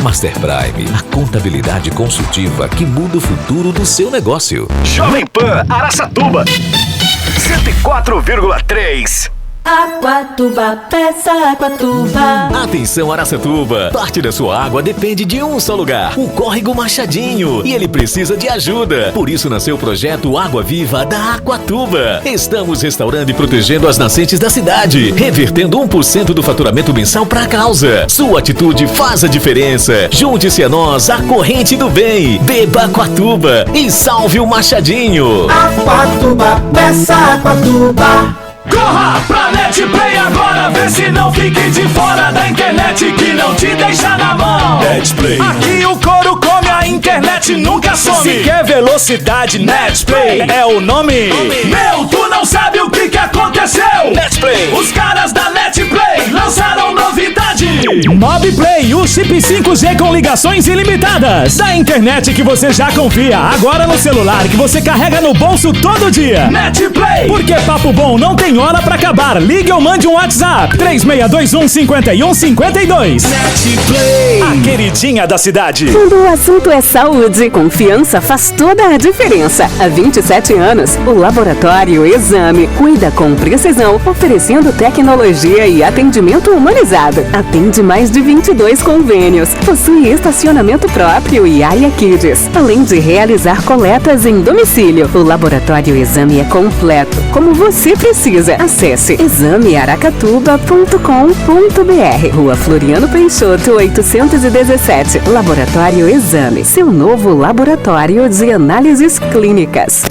Master Prime, a contabilidade consultiva que muda o futuro do seu negócio. Jovem Pan Araçatuba 104,3. Aquatuba, peça Aquatuba. Atenção, Araçatuba! Parte da sua água depende de um só lugar, o Córrego Machadinho. E ele precisa de ajuda. Por isso nasceu o projeto Água Viva da Aquatuba. Estamos restaurando e protegendo as nascentes da cidade, revertendo 1% do faturamento mensal para a causa. Sua atitude faz a diferença. Junte-se a nós, a corrente do bem. Beba Aquatuba e salve o Machadinho. Aquatuba, peça Aquatuba. Corra pra NetPlay agora, vê se não fique de fora da internet que não te deixa na mão. NetPlay. Aqui o couro come, a internet nunca some. Se quer velocidade, NetPlay é o nome. Meu, tu não sabe o que aconteceu. NetPlay. Os caras da NetPlay lançaram novidade. MobPlay, o chip 5G com ligações ilimitadas. Da internet que você já confia, agora no celular que você carrega no bolso todo dia. NetPlay. Porque papo bom não tem hora pra acabar. Ligue ou mande um WhatsApp. 3621-5152. NetPlay. A queridinha da cidade. Quando o assunto é saúde, confiança faz toda a diferença. Há 27 anos, o Laboratório Exame cuida com precisão, oferecendo tecnologia e atendimento humanizado. Atende mais de 22 convênios, possui estacionamento próprio e área Kids, além de realizar coletas em domicílio. O Laboratório Exame é completo, como você precisa. Acesse examearacatuba.com.br. Rua Floriano Peixoto, 817. Laboratório Exame, seu novo laboratório de análises clínicas.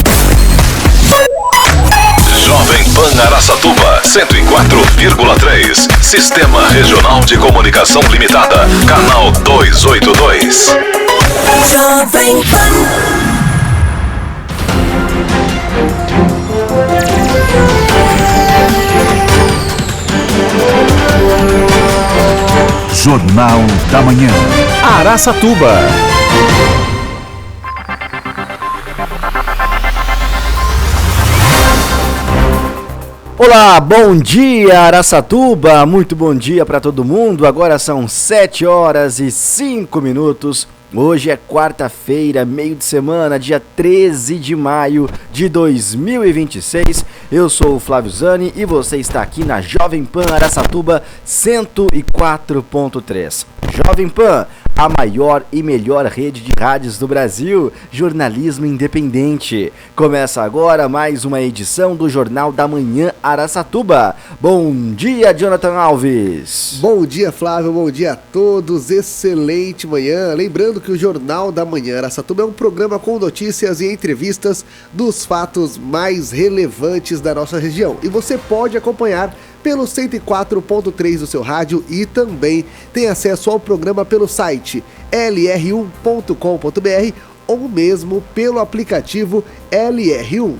Jovem Pan Araçatuba 104,3. Sistema Regional de Comunicação Limitada. Canal 282. Jovem Pan. Jornal da Manhã. Araçatuba. Olá, bom dia Araçatuba, muito bom dia para todo mundo. Agora são 7h05. Hoje é quarta-feira, meio de semana, dia 13 de maio de 2026. Eu sou o Flávio Zani e você está aqui na Jovem Pan Araçatuba 104.3. Jovem Pan, a maior e melhor rede de rádios do Brasil, jornalismo independente. Começa agora mais uma edição do Jornal da Manhã Araçatuba. Bom dia, Jonathan Alves. Bom dia, Flávio, bom dia a todos, excelente manhã. Lembrando que o Jornal da Manhã Araçatuba é um programa com notícias e entrevistas dos fatos mais relevantes da nossa região. E você pode acompanhar pelo 104.3 do seu rádio e também tem acesso ao programa pelo site lr1.com.br ou mesmo pelo aplicativo LR1.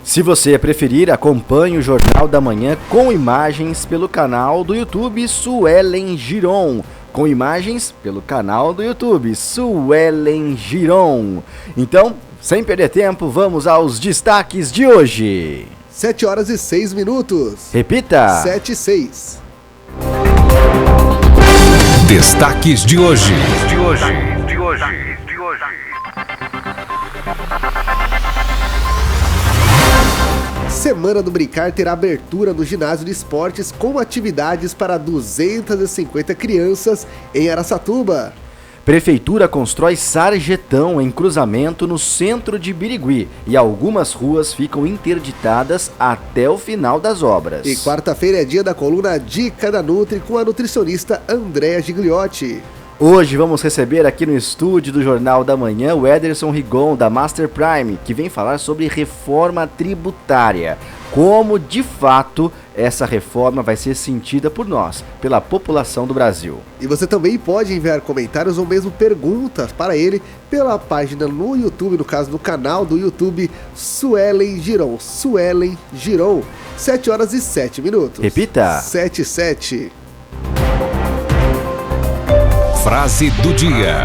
Se você preferir, acompanhe o Jornal da Manhã com imagens pelo canal do YouTube Suelen Giron. Com imagens pelo canal do YouTube Suelen Giron. Então, sem perder tempo, vamos aos destaques de hoje. 7h06. Repita. 7h06. Destaques de hoje. Semana do Brincar terá abertura no ginásio de esportes com atividades para 250 crianças em Araçatuba. Prefeitura constrói sarjetão em cruzamento no centro de Birigui e algumas ruas ficam interditadas até o final das obras. E quarta-feira é dia da coluna Dica da Nutri com a nutricionista Andréa Gigliotti. Hoje vamos receber aqui no estúdio do Jornal da Manhã o Ederson Rigon, da Master Prime, que vem falar sobre reforma tributária. Como, de fato, essa reforma vai ser sentida por nós, pela população do Brasil. E você também pode enviar comentários ou mesmo perguntas para ele pela página no YouTube, no caso, no canal do YouTube Suelen Giron. Suelen Giron. 7h07. Repita. 7h07. Frase do dia.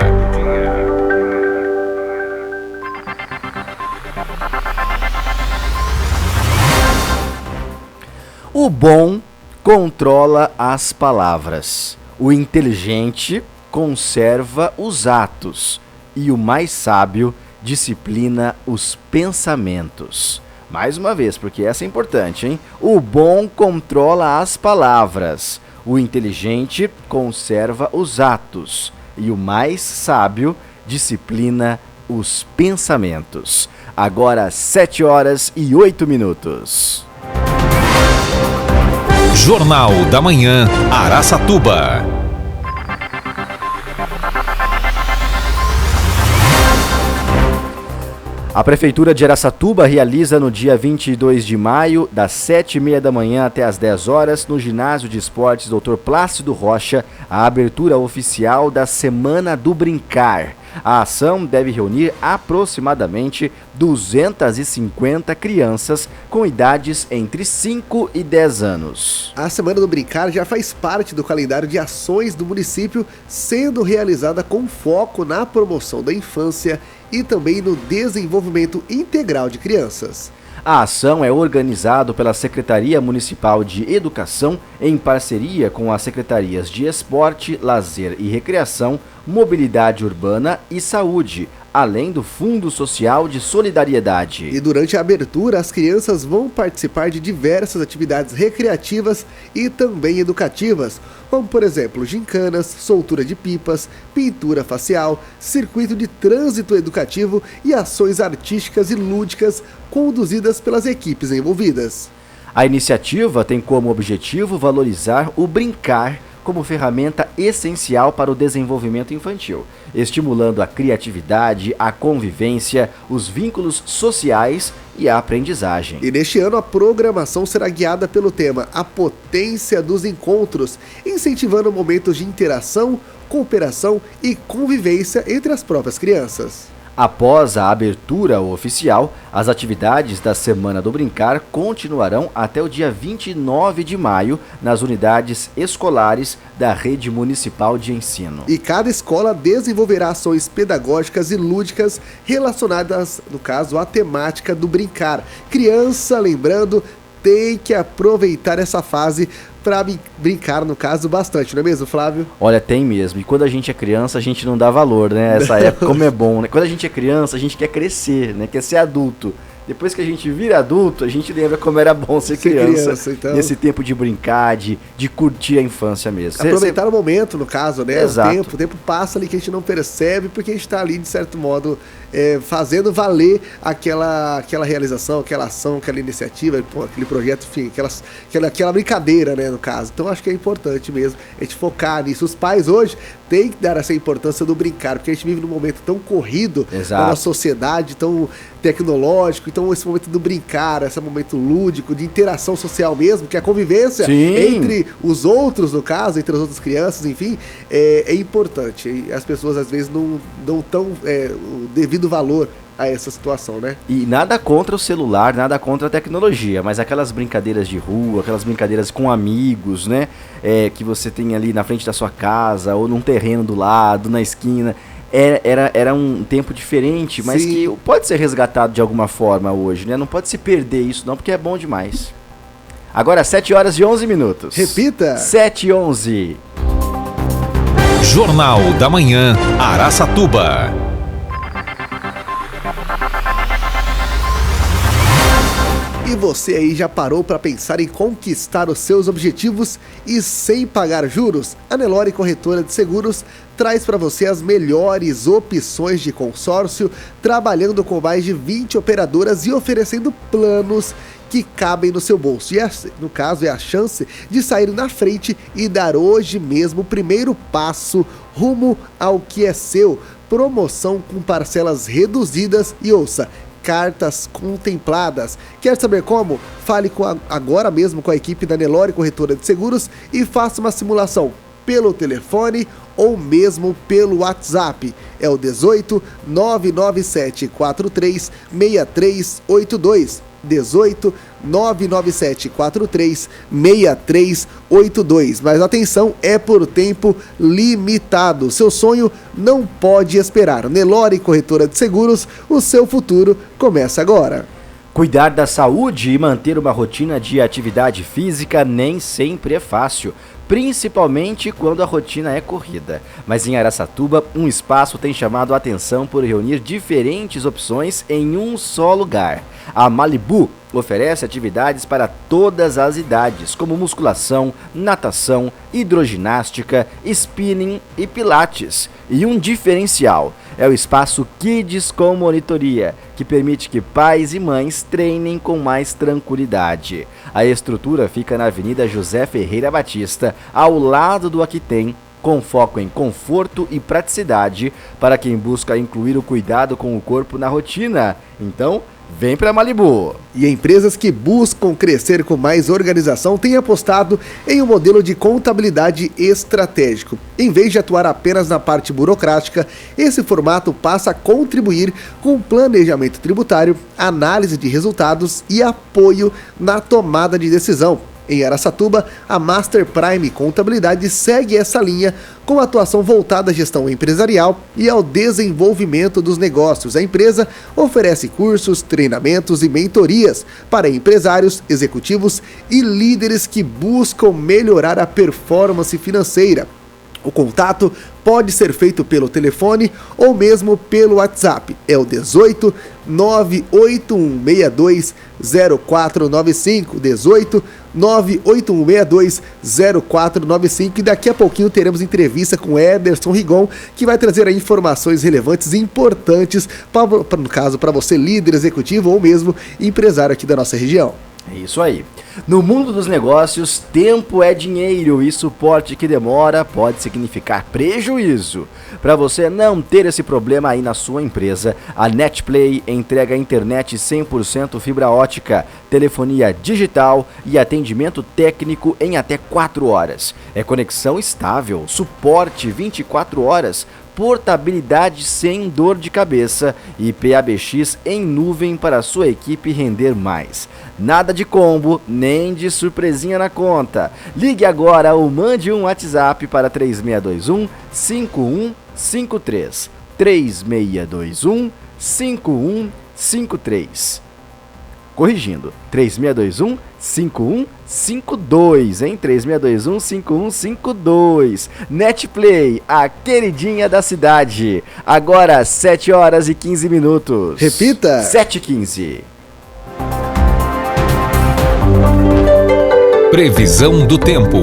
O bom controla as palavras. O inteligente conserva os atos, e o mais sábio disciplina os pensamentos. Mais uma vez, porque essa é importante, hein? O bom controla as palavras, o inteligente conserva os atos, e o mais sábio disciplina os pensamentos. Agora 7h08. Jornal da Manhã, Araçatuba. A Prefeitura de Araçatuba realiza no dia 22 de maio, das 7h30 da manhã até as 10 horas, no Ginásio de Esportes Dr. Plácido Rocha, a abertura oficial da Semana do Brincar. A ação deve reunir aproximadamente 250 crianças com idades entre 5 e 10 anos. A Semana do Brincar já faz parte do calendário de ações do município, sendo realizada com foco na promoção da infância e também no desenvolvimento integral de crianças. A ação é organizada pela Secretaria Municipal de Educação em parceria com as Secretarias de Esporte, Lazer e Recreação, Mobilidade Urbana e Saúde, além do Fundo Social de Solidariedade. E durante a abertura, as crianças vão participar de diversas atividades recreativas e também educativas, como, por exemplo, gincanas, soltura de pipas, pintura facial, circuito de trânsito educativo e ações artísticas e lúdicas conduzidas pelas equipes envolvidas. A iniciativa tem como objetivo valorizar o brincar como ferramenta essencial para o desenvolvimento infantil, estimulando a criatividade, a convivência, os vínculos sociais e a aprendizagem. E neste ano a programação será guiada pelo tema A Potência dos Encontros, incentivando momentos de interação, cooperação e convivência entre as próprias crianças. Após a abertura oficial, as atividades da Semana do Brincar continuarão até o dia 29 de maio nas unidades escolares da Rede Municipal de Ensino. E cada escola desenvolverá ações pedagógicas e lúdicas relacionadas, no caso, à temática do brincar. Criança, lembrando, tem que aproveitar essa fase para brincar, no caso, bastante, não é mesmo, Flávio? Olha, tem mesmo. E quando a gente é criança, a gente não dá valor, né? Essa época como é bom, né? Quando a gente é criança, a gente quer crescer, né? Quer ser adulto. Depois que a gente vira adulto, a gente lembra como era bom ser criança então... Nesse tempo de brincar, de curtir a infância mesmo. Aproveitar o momento, no caso, né? Exato. O tempo passa ali que a gente não percebe, porque a gente está ali, de certo modo, fazendo valer aquela realização, aquela ação, aquela iniciativa, aquele projeto, enfim, aquela brincadeira, né, no caso. Então, acho que é importante mesmo a gente focar nisso. Os pais hoje têm que dar essa importância do brincar, porque a gente vive num momento tão corrido, na sociedade, tão tecnológico, então esse momento do brincar, esse momento lúdico, de interação social mesmo, que é a convivência entre os outros, no caso, entre as outras crianças, enfim, é importante. E as pessoas às vezes não dão tão o devido valor a essa situação, né? E nada contra o celular, nada contra a tecnologia, mas aquelas brincadeiras de rua, aquelas brincadeiras com amigos, né? Que você tem ali na frente da sua casa, ou num terreno do lado, na esquina. Era um tempo diferente, mas que pode ser resgatado de alguma forma hoje, né? Não pode se perder isso não, porque é bom demais. Agora 7h11. Repita! 7h11. Jornal da Manhã, Araçatuba. E você aí já parou para pensar em conquistar os seus objetivos e sem pagar juros? A Nelore Corretora de Seguros traz para você as melhores opções de consórcio, trabalhando com mais de 20 operadoras e oferecendo planos que cabem no seu bolso. E no caso é a chance de sair na frente e dar hoje mesmo o primeiro passo rumo ao que é seu. Promoção com parcelas reduzidas e ouça, cartas contempladas. Quer saber como? Fale agora mesmo com a equipe da Nelore Corretora de Seguros e faça uma simulação pelo telefone ou mesmo pelo WhatsApp. É o 18 997 43 6382. 18 997 43 6382. Mas atenção, é por tempo limitado. Seu sonho não pode esperar. Nelore Corretora de Seguros, o seu futuro começa agora. Cuidar da saúde e manter uma rotina de atividade física nem sempre é fácil. principalmente quando a rotina é corrida. Mas em Araçatuba, um espaço tem chamado a atenção por reunir diferentes opções em um só lugar. A Malibu oferece atividades para todas as idades, como musculação, natação, hidroginástica, spinning e pilates. E um diferencial é o espaço Kids com monitoria, que permite que pais e mães treinem com mais tranquilidade. A estrutura fica na Avenida José Ferreira Batista, ao lado do Aquitem, com foco em conforto e praticidade para quem busca incluir o cuidado com o corpo na rotina. Então, vem para Malibu! E empresas que buscam crescer com mais organização têm apostado em um modelo de contabilidade estratégico. Em vez de atuar apenas na parte burocrática, esse formato passa a contribuir com planejamento tributário, análise de resultados e apoio na tomada de decisão. Em Araçatuba, a Master Prime Contabilidade segue essa linha com atuação voltada à gestão empresarial e ao desenvolvimento dos negócios. A empresa oferece cursos, treinamentos e mentorias para empresários, executivos e líderes que buscam melhorar a performance financeira. O contato pode ser feito pelo telefone ou mesmo pelo WhatsApp. É o 18 98162 0495. 18 98162 0495. E daqui a pouquinho teremos entrevista com Ederson Rigon, que vai trazer aí informações relevantes e importantes, no caso, para você, líder executivo ou mesmo empresário aqui da nossa região. É isso aí. No mundo dos negócios, tempo é dinheiro e suporte que demora pode significar prejuízo. Para você não ter esse problema aí na sua empresa, a Netplay entrega internet 100% fibra ótica, telefonia digital e atendimento técnico em até 4 horas. É conexão estável, suporte 24 horas, portabilidade sem dor de cabeça e PABX em nuvem para a sua equipe render mais. Nada de combo, nem de surpresinha na conta. Ligue agora ou mande um WhatsApp para 3621 5153. 3621 5153. Corrigindo, 3621 5152, hein? 3621 5152. Netplay, a queridinha da cidade. Agora 7 horas e 15 minutos. Repita. 7h15. Previsão do tempo.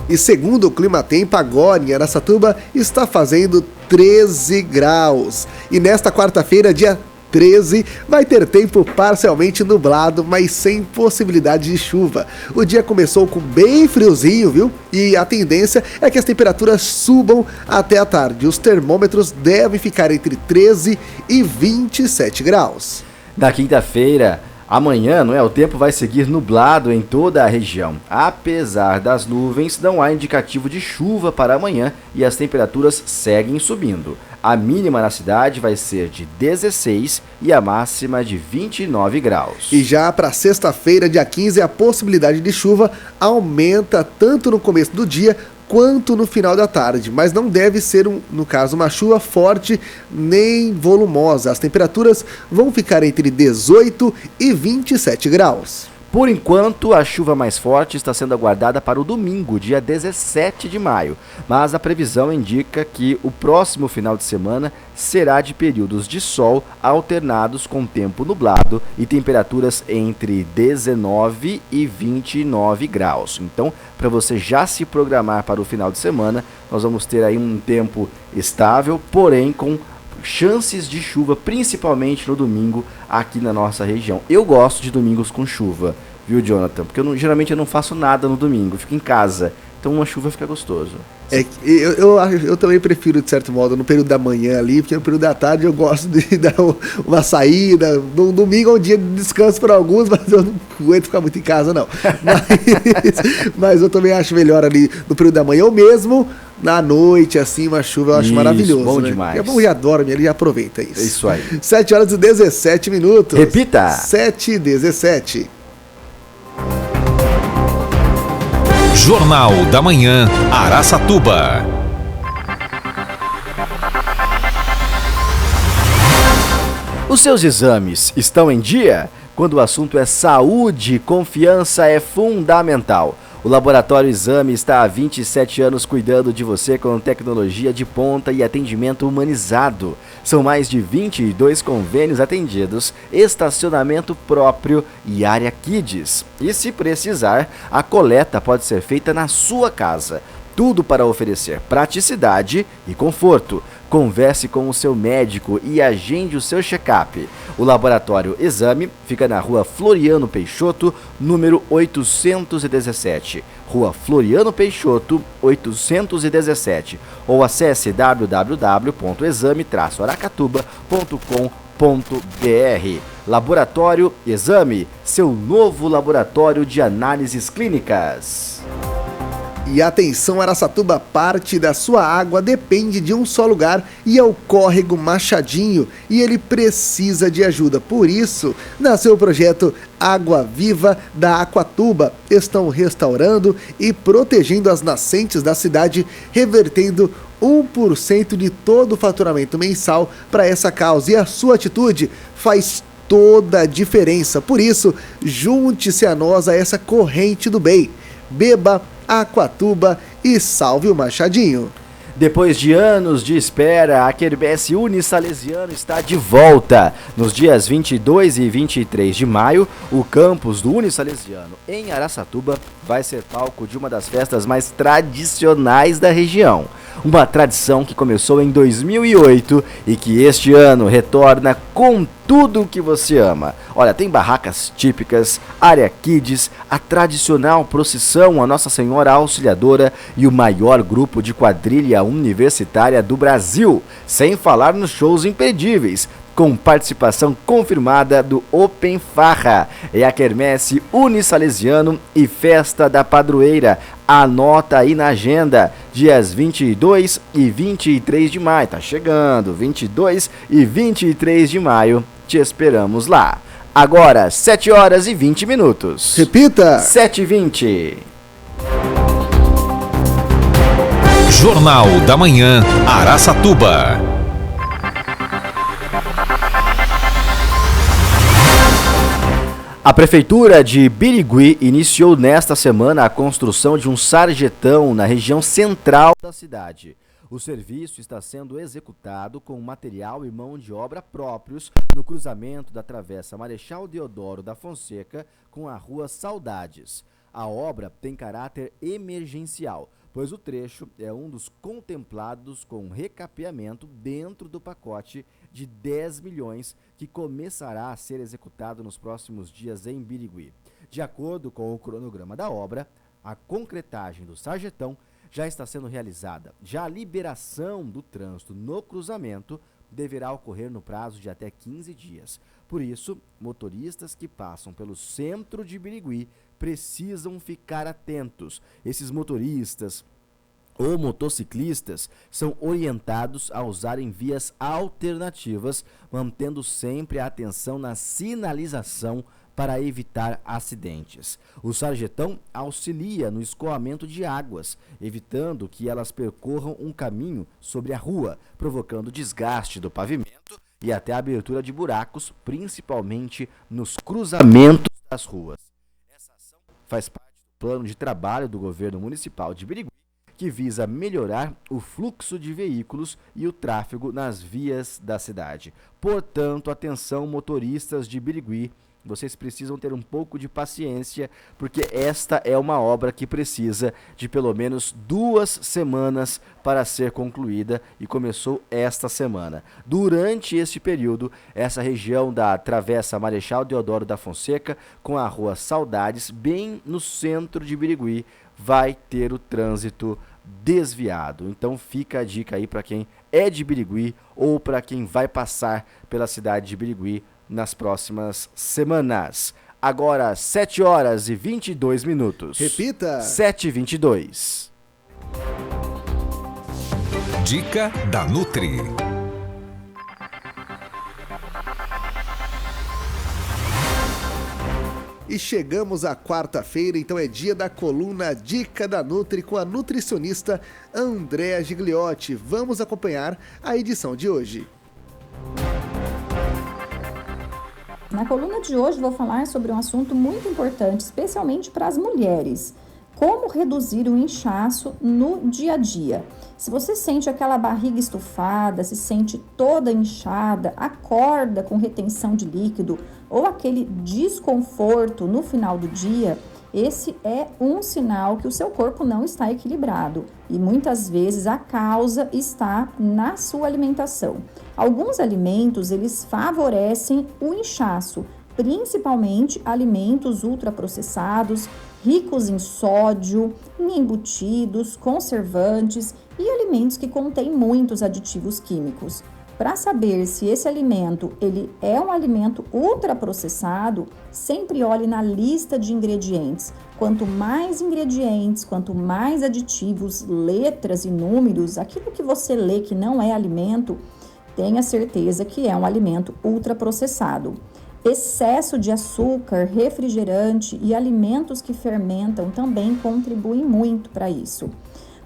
E segundo o Climatempo, agora em Araçatuba está fazendo 13 graus. E nesta quarta-feira, dia 13, vai ter tempo parcialmente nublado, mas sem possibilidade de chuva. O dia começou com bem friozinho, viu? E a tendência é que as temperaturas subam até a tarde. Os termômetros devem ficar entre 13 e 27 graus. Na quinta-feira, amanhã, o tempo vai seguir nublado em toda a região. Apesar das nuvens, não há indicativo de chuva para amanhã e as temperaturas seguem subindo. A mínima na cidade vai ser de 16 e a máxima de 29 graus. E já para sexta-feira, dia 15, a possibilidade de chuva aumenta tanto no começo do dia quanto no final da tarde, mas não deve ser, no caso, uma chuva forte nem volumosa. As temperaturas vão ficar entre 18 e 27 graus. Por enquanto, a chuva mais forte está sendo aguardada para o domingo, dia 17 de maio, mas a previsão indica que o próximo final de semana será de períodos de sol alternados com tempo nublado e temperaturas entre 19 e 29 graus. Então, para você já se programar para o final de semana, nós vamos ter aí um tempo estável, porém com chances de chuva, principalmente no domingo aqui na nossa região. Eu gosto de domingos com chuva, viu, Jonathan? Porque geralmente eu não faço nada no domingo, fico em casa. Então uma chuva fica gostoso. Eu também prefiro, de certo modo, no período da manhã ali, porque no período da tarde eu gosto de dar uma saída. No domingo é um dia de descanso para alguns, mas eu não aguento ficar muito em casa, não. Mas eu também acho melhor ali no período da manhã, ou mesmo na noite, assim, uma chuva, eu acho maravilhoso. Bom, né? Demais. É bom, já dorme ali, já aproveita isso. Isso aí. 7 horas e 17 minutos. Repita. 7h17. Jornal da Manhã, Araçatuba. Os seus exames estão em dia? Quando o assunto é saúde, confiança é fundamental. O Laboratório Exame está há 27 anos cuidando de você com tecnologia de ponta e atendimento humanizado. São mais de 22 convênios atendidos, estacionamento próprio e área Kids. E se precisar, a coleta pode ser feita na sua casa. Tudo para oferecer praticidade e conforto. Converse com o seu médico e agende o seu check-up. O Laboratório Exame fica na Rua Floriano Peixoto, número 817. Rua Floriano Peixoto, 817. Ou acesse www.exame-aracatuba.com.br. Laboratório Exame, seu novo laboratório de análises clínicas. E atenção, Araçatuba, parte da sua água depende de um só lugar e é o Córrego Machadinho, e ele precisa de ajuda. Por isso, nasceu o projeto Água Viva da Aquatuba. Estão restaurando e protegendo as nascentes da cidade, revertendo 1% de todo o faturamento mensal para essa causa. E a sua atitude faz toda a diferença. Por isso, junte-se a nós a essa corrente do bem. Beba Aquatuba e salve o Machadinho. Depois de anos de espera, a Quermesse Unisalesiano está de volta. Nos dias 22 e 23 de maio, o campus do Unisalesiano em Araçatuba vai ser palco de uma das festas mais tradicionais da região. Uma tradição que começou em 2008 e que este ano retorna com tudo o que você ama. Olha, tem barracas típicas, área Kids, a tradicional procissão a Nossa Senhora Auxiliadora e o maior grupo de quadrilha universitária do Brasil, sem falar nos shows imperdíveis, com participação confirmada do Open Farra. É a Quermesse Unisalesiano e Festa da Padroeira. Anota aí na agenda, dias 22 e 23 de maio. Tá chegando, 22 e 23 de maio. Te esperamos lá. Agora, 7 horas e 20 minutos. Repita! 7h20. Jornal da Manhã, Araçatuba. A Prefeitura de Birigui iniciou nesta semana a construção de um sarjetão na região central da cidade. O serviço está sendo executado com material e mão de obra próprios no cruzamento da Travessa Marechal Deodoro da Fonseca com a Rua Saudades. A obra tem caráter emergencial, pois o trecho é um dos contemplados com recapeamento dentro do pacote de 10 milhões que começará a ser executado nos próximos dias em Birigui. De acordo com o cronograma da obra, a concretagem do sarjetão já está sendo realizada. Já a liberação do trânsito no cruzamento deverá ocorrer no prazo de até 15 dias. Por isso, motoristas que passam pelo centro de Birigui precisam ficar atentos. Esses motoristas ou motociclistas são orientados a usarem vias alternativas, mantendo sempre a atenção na sinalização para evitar acidentes. O sarjetão auxilia no escoamento de águas, evitando que elas percorram um caminho sobre a rua, provocando desgaste do pavimento e até a abertura de buracos, principalmente nos cruzamentos das ruas. Essa ação faz parte do plano de trabalho do governo municipal de Birigui, que visa melhorar o fluxo de veículos e o tráfego nas vias da cidade. Portanto, atenção motoristas de Birigui, vocês precisam ter um pouco de paciência, porque esta é uma obra que precisa de pelo menos 2 semanas para ser concluída e começou esta semana. Durante este período, essa região da Travessa Marechal Deodoro da Fonseca, com a Rua Saudades, bem no centro de Birigui, vai ter o trânsito desviado. Então fica a dica aí para quem é de Birigui ou para quem vai passar pela cidade de Birigui nas próximas semanas. Agora, 7 horas e 22 minutos. Repita! 7h22. Dica da Nutri. E chegamos à quarta-feira, então é dia da coluna Dica da Nutri com a nutricionista Andréa Gigliotti. Vamos acompanhar a edição de hoje. Na coluna de hoje vou falar sobre um assunto muito importante, especialmente para as mulheres. Como reduzir o inchaço no dia a dia? Se você sente aquela barriga estufada, se sente toda inchada, acorda com retenção de líquido ou aquele desconforto no final do dia, esse é um sinal que o seu corpo não está equilibrado e muitas vezes a causa está na sua alimentação. Alguns alimentos, eles favorecem o inchaço, principalmente alimentos ultraprocessados, ricos em sódio, em embutidos, conservantes e alimentos que contêm muitos aditivos químicos. Para saber se esse alimento ele é um alimento ultraprocessado, sempre olhe na lista de ingredientes. Quanto mais ingredientes, quanto mais aditivos, letras e números, aquilo que você lê que não é alimento, tenha certeza que é um alimento ultraprocessado. Excesso de açúcar, refrigerante e alimentos que fermentam também contribuem muito para isso.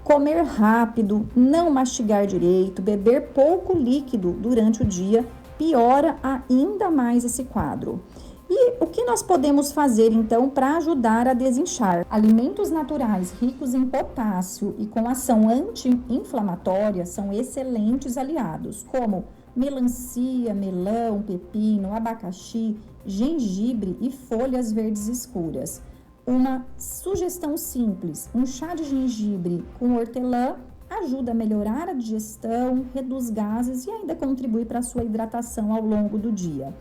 Comer rápido, não mastigar direito, beber pouco líquido durante o dia piora ainda mais esse quadro. E o que nós podemos fazer então para ajudar a desinchar? Alimentos naturais ricos em potássio e com ação anti-inflamatória são excelentes aliados, como melancia, melão, pepino, abacaxi, gengibre e folhas verdes escuras. Uma sugestão simples, um chá de gengibre com hortelã ajuda a melhorar a digestão, reduz gases e ainda contribui para a sua hidratação ao longo do dia.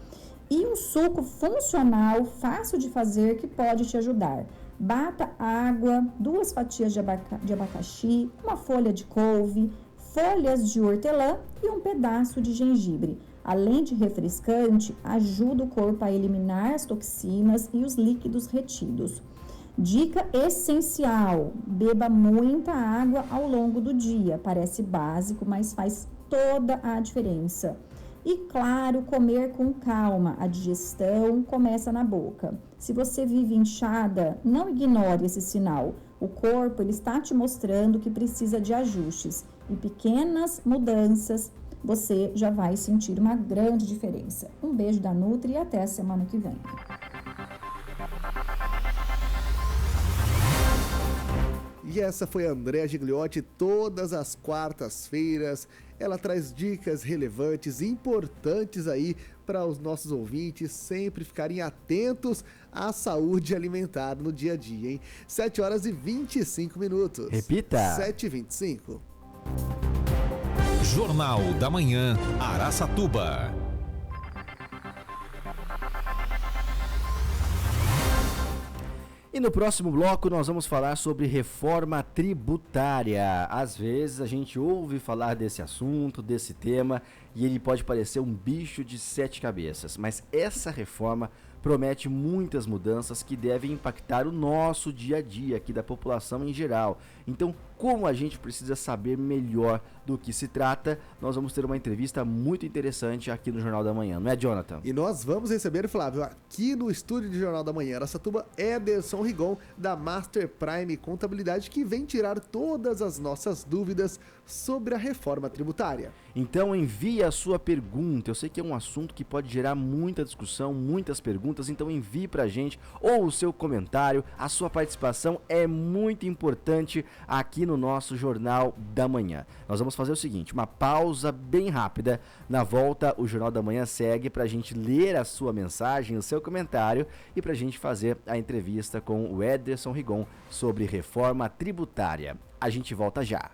E um suco funcional, fácil de fazer, que pode te ajudar. Bata água, 2 fatias de abacaxi, uma folha de couve, folhas de hortelã e um pedaço de gengibre. Além de refrescante, ajuda o corpo a eliminar as toxinas e os líquidos retidos. Dica essencial: beba muita água ao longo do dia. Parece básico, mas faz toda a diferença. E claro, comer com calma. A digestão começa na boca. Se você vive inchada, não ignore esse sinal. O corpo ele está te mostrando que precisa de ajustes. E pequenas mudanças, você já vai sentir uma grande diferença. Um beijo da Nutri e até a semana que vem. E essa foi a Andréa Gigliotti, todas as quartas-feiras. Ela traz dicas relevantes e importantes aí para os nossos ouvintes sempre ficarem atentos à saúde alimentar no dia a dia, hein? 7h25. Repita! 7h25. Jornal da Manhã, Araçatuba. E no próximo bloco nós vamos falar sobre reforma tributária. Às vezes a gente ouve falar desse assunto, desse tema, e ele pode parecer um bicho de 7 cabeças, mas essa reforma promete muitas mudanças que devem impactar o nosso dia a dia aqui da população em geral. Então, como a gente precisa saber melhor do que se trata, nós vamos ter uma entrevista muito interessante aqui no Jornal da Manhã, não é, Jonathan? E nós vamos receber, Flávio, aqui no estúdio de Jornal da Manhã Araçatuba, Ederson Rigon, da Master Prime Contabilidade, que vem tirar todas as nossas dúvidas sobre a reforma tributária. Então envie a sua pergunta. Eu sei que é um assunto que pode gerar muita discussão, muitas perguntas, então envie pra gente ou o seu comentário. A sua participação é muito importante aqui no nosso Jornal da Manhã. Nós vamos fazer o seguinte, uma pausa bem rápida. Na volta, o Jornal da Manhã segue pra gente ler a sua mensagem, o seu comentário e pra gente fazer a entrevista com o Ederson Rigon sobre reforma tributária. A gente volta já.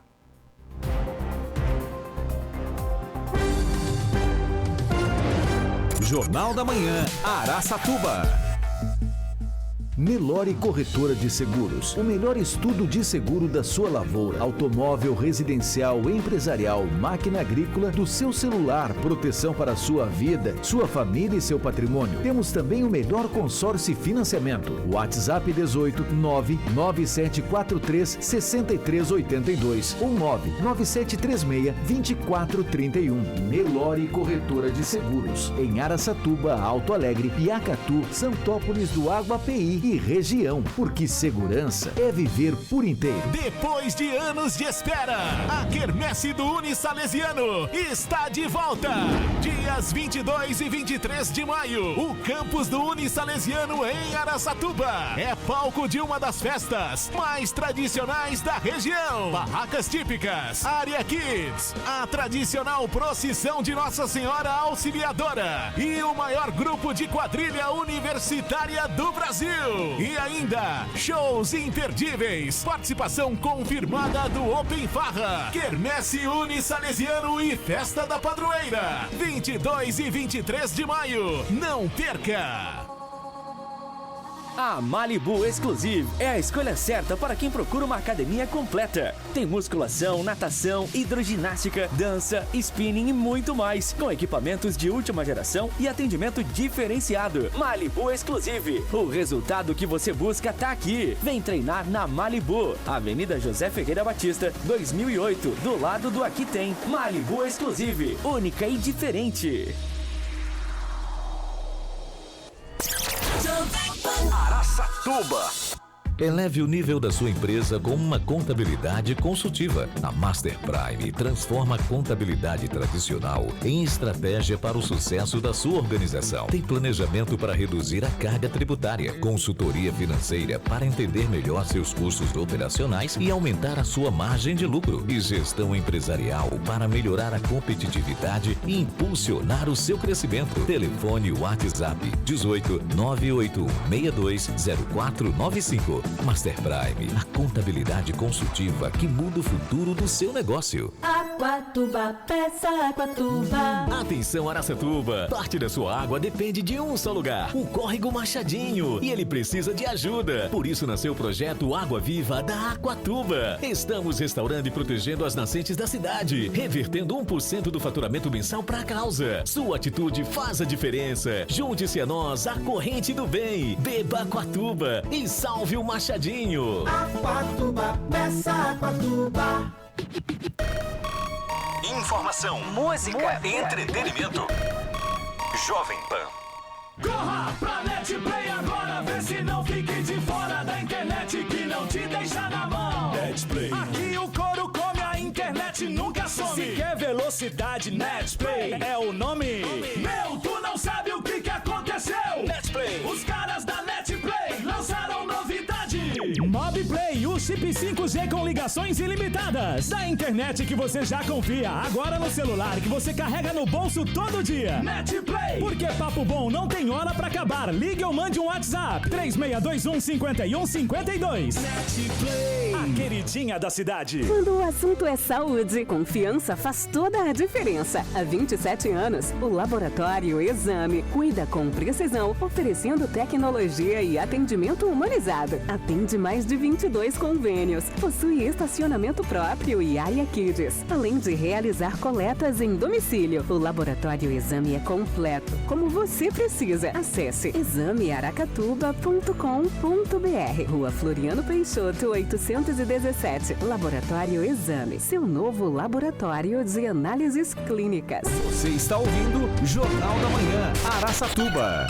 Jornal da Manhã, Araçatuba. Nelore Corretora de Seguros, o melhor estudo de seguro da sua lavoura, automóvel, residencial, empresarial, máquina agrícola, do seu celular, proteção para a sua vida, sua família e seu patrimônio. Temos também o melhor consórcio e financiamento. WhatsApp 18 99743 6382 ou 99736 2431. Nelore Corretora de Seguros, em Araçatuba, Alto Alegre, Piacatu, Santópolis do Aguapeí e região, porque segurança é viver por inteiro. Depois de anos de espera, a Quermesse do Unisalesiano está de volta. Dias 22 e 23 de maio, o campus do Unisalesiano em Araçatuba é palco de uma das festas mais tradicionais da região. Barracas típicas, área kids, a tradicional procissão de Nossa Senhora Auxiliadora e o maior grupo de quadrilha universitária do Brasil. E ainda, shows imperdíveis, participação confirmada do Open Farra, Quermesse Unisalesiano e Festa da Padroeira, 22 e 23 de maio. Não perca! A Malibu Exclusive é a escolha certa para quem procura uma academia completa. Tem musculação, natação, hidroginástica, dança, spinning e muito mais, com equipamentos de última geração e atendimento diferenciado. Malibu Exclusive, o resultado que você busca tá aqui. Vem treinar na Malibu, Avenida José Ferreira Batista, 2008, do lado do Aqui Tem. Malibu Exclusive, única e diferente. Araçatuba. Eleve o nível da sua empresa com uma contabilidade consultiva. A Master Prime transforma a contabilidade tradicional em estratégia para o sucesso da sua organização. Tem planejamento para reduzir a carga tributária, consultoria financeira para entender melhor seus custos operacionais e aumentar a sua margem de lucro, e gestão empresarial para melhorar a competitividade e impulsionar o seu crescimento. Telefone WhatsApp 18 981 62 0495. Master Prime, a contabilidade consultiva que muda o futuro do seu negócio. Aquatuba, peça Aquatuba. Atenção, Araçatuba! Parte da sua água depende de um só lugar, o Córrego Machadinho, e ele precisa de ajuda. Por isso nasceu o projeto Água Viva da Aquatuba. Estamos restaurando e protegendo as nascentes da cidade, revertendo 1% do faturamento mensal para a causa. Sua atitude faz a diferença. Junte-se a nós, a corrente do bem. Beba Aquatuba e salve o Machadinho. Aquatuba, peça Aquatuba. Informação, música, entretenimento. Jovem Pan. Corra pra NetPlay agora, vê se não fique de fora da internet que não te deixa na mão. NetPlay. Aqui o couro come, a internet nunca some. Se quer velocidade, NetPlay é o nome. Meu, tu não sabe o que aconteceu. NetPlay. Os caras da NetPlay lançaram novidade. Mobplay, o chip 5G com ligações ilimitadas. Da internet que você já confia, agora no celular que você carrega no bolso todo dia. NetPlay. Porque papo bom não tem hora pra acabar. Ligue ou mande um WhatsApp. 3621-5152. NetPlay. A queridinha da cidade. Quando o assunto é saúde, confiança faz toda a diferença. Há 27 anos, o Laboratório Exame cuida com precisão, oferecendo tecnologia e atendimento humanizado. Atende mais de 22 convênios, possui estacionamento próprio e área kids, além de realizar coletas em domicílio. O Laboratório Exame é completo, como você precisa. Acesse examearacatuba.com.br. Rua Floriano Peixoto, 817. Laboratório Exame, seu novo laboratório de análises clínicas. Você está ouvindo Jornal da Manhã, Araçatuba.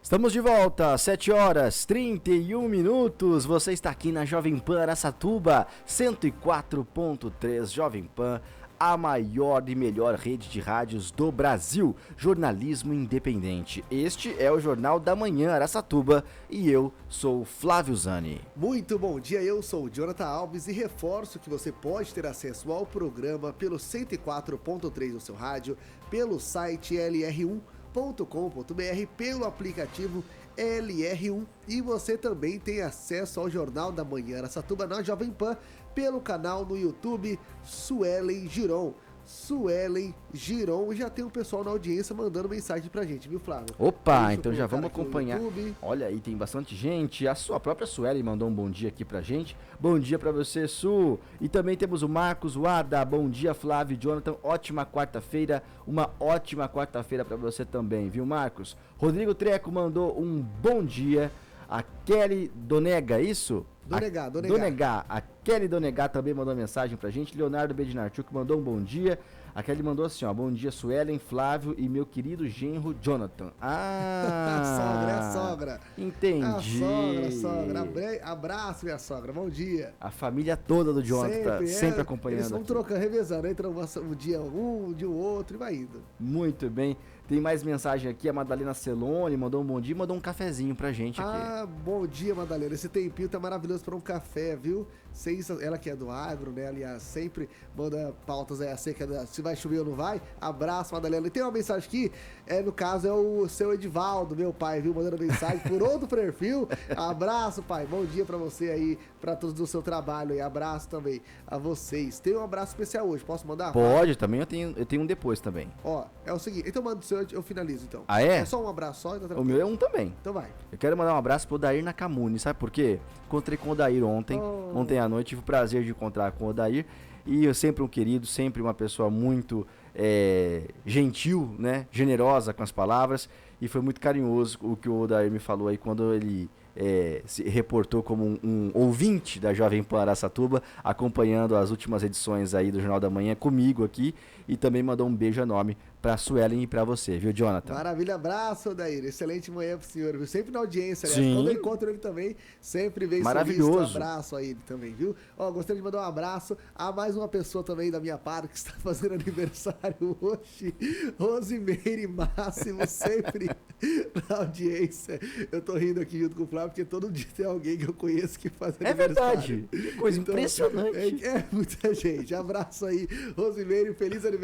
Estamos de volta, 7 horas 31 minutos. Você está aqui na Jovem Pan Araçatuba, 104.3 Jovem Pan, a maior e melhor rede de rádios do Brasil, jornalismo independente. Este é o Jornal da Manhã Araçatuba e eu sou Flávio Zani. Muito bom dia, eu sou o Jonathan Alves e reforço que você pode ter acesso ao programa pelo 104.3 do seu rádio, pelo site lr1.com.br, pelo aplicativo LR1, e você também tem acesso ao Jornal da Manhã Araçatuba na Jovem Pan pelo canal no YouTube Suelen Giron. Suelen Giron, já tem um pessoal na audiência mandando mensagem pra gente, viu, Flávio? Opa, então já vamos acompanhar. Olha aí, tem bastante gente. A sua própria Suelen mandou um bom dia aqui pra gente. Bom dia pra você, Su. E também temos o Marcos Wada. Bom dia, Flávio, Jonathan. Ótima quarta-feira. Uma ótima quarta-feira pra você também, viu, Marcos? Rodrigo Treco mandou um bom dia. A Kelly Donega, isso? Donegá. A Kelly Donegá também mandou mensagem pra gente. Leonardo Bednarchuk mandou um bom dia. A Kelly mandou assim, ó, bom dia Suelen, Flávio e meu querido genro Jonathan. A sogra. Entendi. A sogra. Abraço, minha sogra, bom dia. A família toda do Jonathan sempre acompanhando. Eles vão trocando, revezando, entra um dia o outro e vai indo. Muito bem. Tem mais mensagem aqui, a Madalena Celone mandou um bom dia, mandou um cafezinho pra gente aqui. Ah, bom dia, Madalena. Esse tempinho tá maravilhoso para um café, viu? Ela que é do agro, né? Aliás, sempre manda pautas aí acerca se vai chover ou não vai. Abraço, Madalena. E tem uma mensagem aqui, no caso é o seu Edivaldo, meu pai, viu? Mandando mensagem por outro perfil. Abraço, pai. Bom dia pra você aí, pra todos do seu trabalho aí. Abraço também a vocês. Tem um abraço especial hoje, posso mandar? Pode, também eu tenho um depois também. Ó, é o seguinte, então manda o seu, eu finalizo então. Ah, é? É só um abraço só? Então o meu é um também. Então vai. Eu quero mandar um abraço pro Odair Nakamune, sabe por quê? Encontrei com o Odair ontem à noite, tive o prazer de encontrar com o Odair. E eu sempre um querido, sempre uma pessoa muito gentil, né? Generosa com as palavras. E foi muito carinhoso o que o Odair me falou aí quando ele se reportou como um ouvinte da Jovem Pan Araçatuba, acompanhando as últimas edições aí do Jornal da Manhã comigo aqui. E também mandou um beijo enorme pra Suelen e pra você, viu, Jonathan? Maravilha, abraço, Odair. Excelente manhã pro senhor, viu? Sempre na audiência, né? Sim. Quando eu encontro ele também, sempre vem maravilhoso. Um abraço a ele também, viu? Ó, gostaria de mandar um abraço a mais uma pessoa também da minha parte que está fazendo aniversário hoje. Rosimeire Máximo, sempre na audiência. Eu tô rindo aqui junto com o Flávio, porque todo dia tem alguém que eu conheço que faz aniversário. É verdade. Que coisa impressionante. É muita gente. Abraço aí, Rosimeire, feliz aniversário.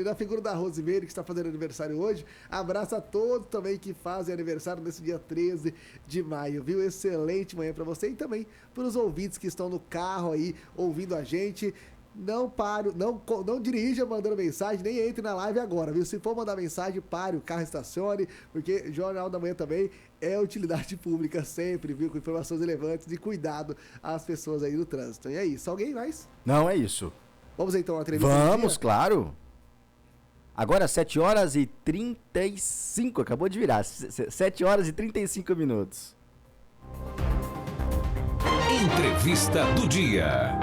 E na figura da Rosimeire, que está fazendo aniversário hoje, abraço a todos também que fazem aniversário nesse dia 13 de maio, viu? Excelente manhã para você e também para os ouvintes que estão no carro aí, ouvindo a gente. Não pare, não dirija mandando mensagem, nem entre na live agora, viu? Se for mandar mensagem, pare, o carro estacione, porque Jornal da Manhã também é utilidade pública sempre, viu? Com informações relevantes e cuidado às pessoas aí no trânsito. E é isso, alguém mais? Não, é isso. Vamos então à entrevista? Vamos, claro. Agora 7 horas e 35, acabou de virar, 7 horas e 35 minutos. Entrevista do dia.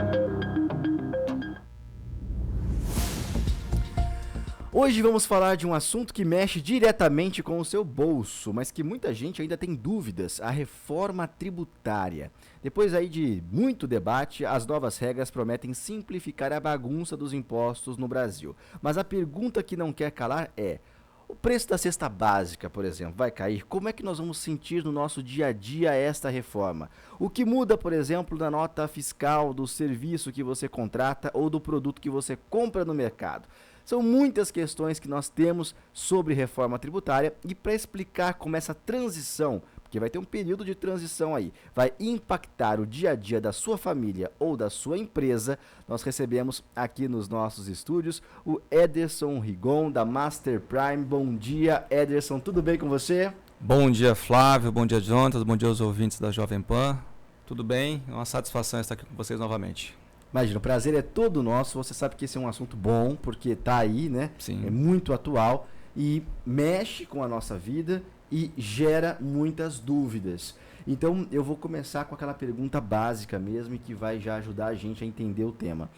Hoje vamos falar de um assunto que mexe diretamente com o seu bolso, mas que muita gente ainda tem dúvidas, a reforma tributária. Depois aí de muito debate, as novas regras prometem simplificar a bagunça dos impostos no Brasil. Mas a pergunta que não quer calar é: o preço da cesta básica, por exemplo, vai cair? Como é que nós vamos sentir no nosso dia a dia esta reforma? O que muda, por exemplo, na nota fiscal do serviço que você contrata ou do produto que você compra no mercado? São muitas questões que nós temos sobre reforma tributária e para explicar como essa transição, porque vai ter um período de transição aí, vai impactar o dia a dia da sua família ou da sua empresa, nós recebemos aqui nos nossos estúdios o Ederson Rigon da Master Prime. Bom dia, Ederson, tudo bem com você? Bom dia, Flávio, bom dia, Jonathan, bom dia aos ouvintes da Jovem Pan. Tudo bem? É uma satisfação estar aqui com vocês novamente. Imagina, o prazer é todo nosso, você sabe que esse é um assunto bom, porque tá aí, né? Sim. É muito atual e mexe com a nossa vida e gera muitas dúvidas. Então eu vou começar com aquela pergunta básica mesmo e que vai já ajudar a gente a entender o tema.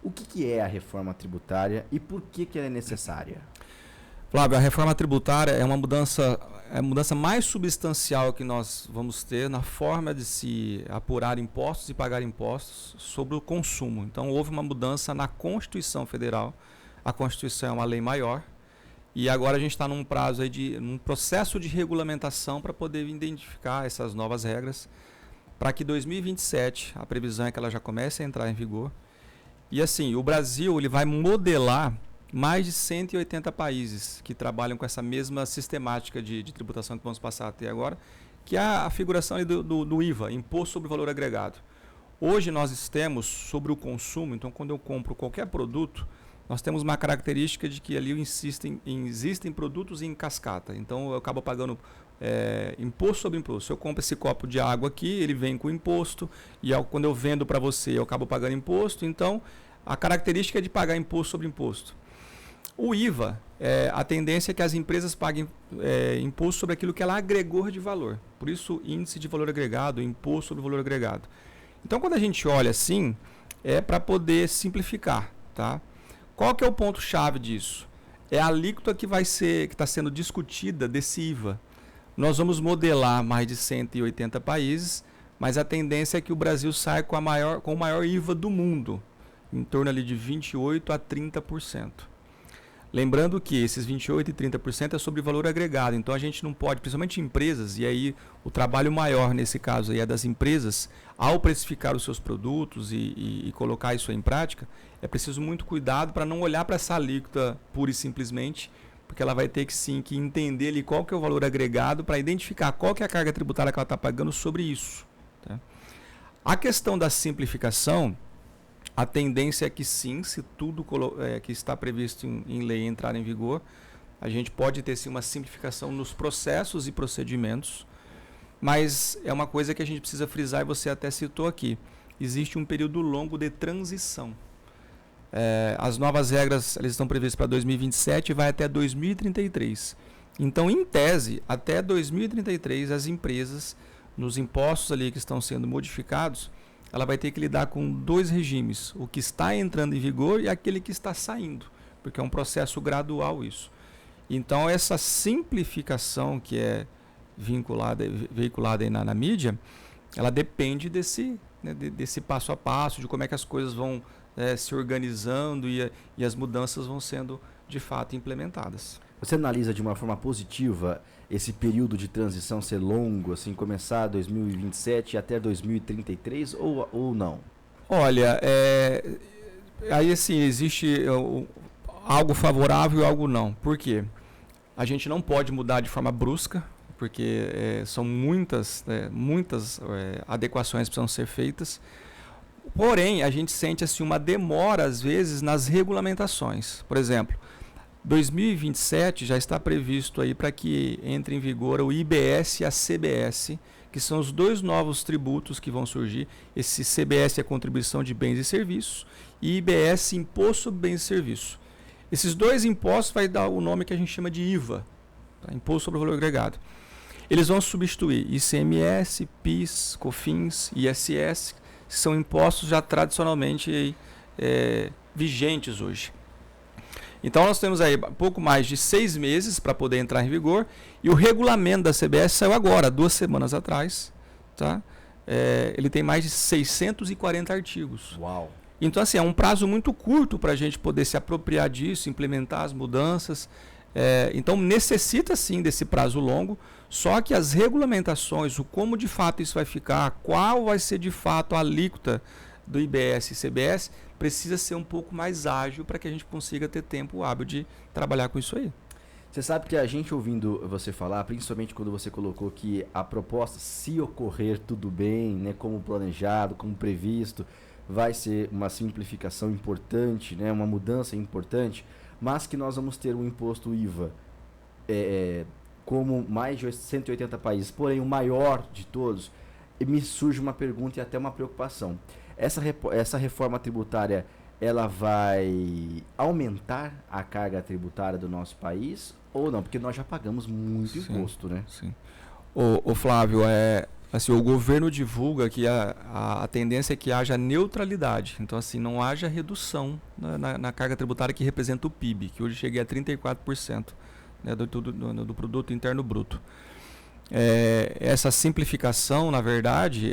O que é a reforma tributária e por que ela é necessária? Flávio, a reforma tributária é uma mudança, a mudança mais substancial que nós vamos ter na forma de se apurar impostos e pagar impostos sobre o consumo. Então houve uma mudança na Constituição Federal, a Constituição é uma lei maior, e agora a gente está num prazo aí num processo de regulamentação para poder identificar essas novas regras, para que 2027, a previsão é que ela já comece a entrar em vigor. E assim, o Brasil ele vai modelar mais de 180 países que trabalham com essa mesma sistemática de tributação que vamos passar até agora, que é a figuração aí do IVA, Imposto sobre Valor Agregado. Hoje nós temos sobre o consumo, então quando eu compro qualquer produto, nós temos uma característica de que ali existem produtos em cascata, então eu acabo pagando imposto sobre imposto. Se eu compro esse copo de água aqui, ele vem com imposto, e quando eu vendo para você, eu acabo pagando imposto, então a característica é de pagar imposto sobre imposto. O IVA, a tendência é que as empresas paguem imposto sobre aquilo que ela agregou de valor. Por isso, índice de valor agregado, imposto sobre valor agregado. Então, quando a gente olha assim, é para poder simplificar, tá? Qual que é o ponto-chave disso? É a alíquota que está sendo discutida desse IVA. Nós vamos modelar mais de 180 países, mas a tendência é que o Brasil saia com o maior IVA do mundo, em torno ali de 28% a 30%. Lembrando que esses 28% e 30% é sobre valor agregado, então a gente não pode, principalmente empresas, e aí o trabalho maior nesse caso aí é das empresas, ao precificar os seus produtos e colocar isso em prática, é preciso muito cuidado para não olhar para essa alíquota pura e simplesmente, porque ela vai ter que sim que entender ali qual que é o valor agregado para identificar qual que é a carga tributária que ela está pagando sobre isso. Tá? A questão da simplificação, a tendência é que sim, se tudo que está previsto em lei entrar em vigor, a gente pode ter sim uma simplificação nos processos e procedimentos, mas é uma coisa que a gente precisa frisar e você até citou aqui. Existe um período longo de transição. As novas regras elas estão previstas para 2027 e vai até 2033. Então, em tese, até 2033, as empresas, nos impostos ali que estão sendo modificados, ela vai ter que lidar com 2 regimes, o que está entrando em vigor e aquele que está saindo, porque é um processo gradual isso. Então, essa simplificação que é veiculada aí na mídia, ela depende desse passo a passo, de como é que as coisas vão se organizando e as mudanças vão sendo, de fato, implementadas. Você analisa de uma forma positiva esse período de transição ser longo, assim, começar 2027 até 2033 ou não? Olha, aí assim, existe algo favorável e algo não. Por quê? A gente não pode mudar de forma brusca, porque são muitas adequações que precisam ser feitas. Porém, a gente sente assim, uma demora, às vezes, nas regulamentações. Por exemplo, 2027 já está previsto aí para que entre em vigor o IBS e a CBS, que são os 2 novos tributos que vão surgir. Esse CBS é Contribuição de Bens e Serviços e IBS Imposto sobre Bens e Serviços. Esses 2 impostos vai dar o nome que a gente chama de IVA, tá? Imposto sobre o Valor Agregado. Eles vão substituir ICMS, PIS, COFINS, ISS, que são impostos já tradicionalmente vigentes hoje. Então nós temos aí pouco mais de 6 meses para poder entrar em vigor e o regulamento da CBS saiu agora, 2 semanas atrás. Tá? Ele tem mais de 640 artigos. Uau! Então assim, é um prazo muito curto para a gente poder se apropriar disso, implementar as mudanças. Então necessita sim desse prazo longo, só que as regulamentações, o como de fato isso vai ficar, qual vai ser de fato a alíquota do IBS e CBS, precisa ser um pouco mais ágil para que a gente consiga ter tempo hábil de trabalhar com isso aí. Você sabe que a gente ouvindo você falar, principalmente quando você colocou que a proposta, se ocorrer tudo bem, né, como planejado, como previsto, vai ser uma simplificação importante, né, uma mudança importante, mas que nós vamos ter um imposto IVA como mais de 180 países, porém o maior de todos, e me surge uma pergunta e até uma preocupação. Essa reforma tributária, ela vai aumentar a carga tributária do nosso país ou não? Porque nós já pagamos muito imposto, né? Sim. O Flávio, assim, o governo divulga que a tendência é que haja neutralidade. Então, assim, não haja redução na carga tributária que representa o PIB, que hoje chega a 34%, né, do produto interno bruto. Essa simplificação, na verdade,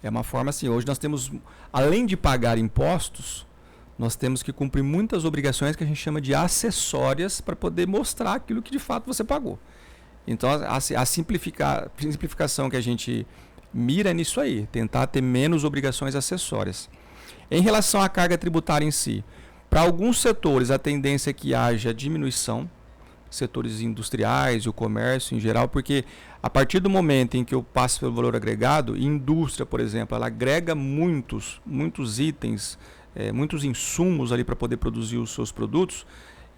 é uma forma assim, hoje nós temos, além de pagar impostos, nós temos que cumprir muitas obrigações que a gente chama de acessórias para poder mostrar aquilo que de fato você pagou. Então a simplificação que a gente mira é nisso aí, tentar ter menos obrigações acessórias. Em relação à carga tributária em si, para alguns setores a tendência é que haja diminuição, setores industriais e o comércio em geral, porque a partir do momento em que eu passo pelo valor agregado, indústria, por exemplo, ela agrega muitos itens, muitos insumos ali para poder produzir os seus produtos,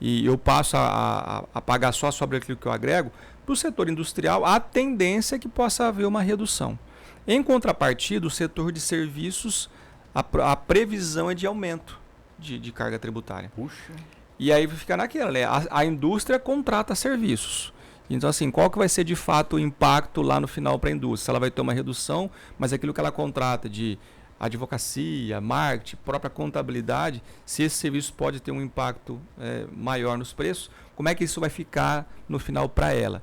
e eu passo a pagar só sobre aquilo que eu agrego. Para o setor industrial, a tendência é que possa haver uma redução. Em contrapartida, o setor de serviços, a previsão é de aumento de carga tributária. Puxa. E aí fica naquela, né? A indústria contrata serviços. Então, assim, qual que vai ser de fato o impacto lá no final para a indústria? Se ela vai ter uma redução, mas aquilo que ela contrata de advocacia, marketing, própria contabilidade, se esse serviço pode ter um impacto maior nos preços, como é que isso vai ficar no final para ela?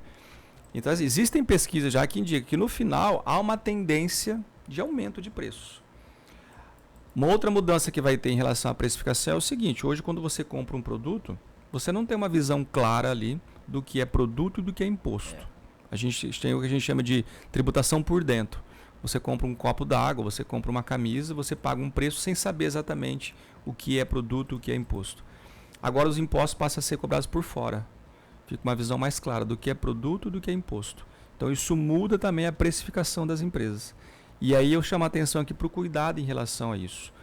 Então, existem pesquisas já que indicam que no final há uma tendência de aumento de preços. Uma outra mudança que vai ter em relação à precificação é o seguinte: hoje, quando você compra um produto, você não tem uma visão clara ali do que é produto e do que é imposto. A gente tem o que a gente chama de tributação por dentro. Você compra um copo d'água, você compra uma camisa, você paga um preço sem saber exatamente o que é produto e o que é imposto. Agora os impostos passam a ser cobrados por fora. Fica uma visão mais clara do que é produto e do que é imposto. Então isso muda também a precificação das empresas. E aí eu chamo a atenção aqui para o cuidado em relação a isso.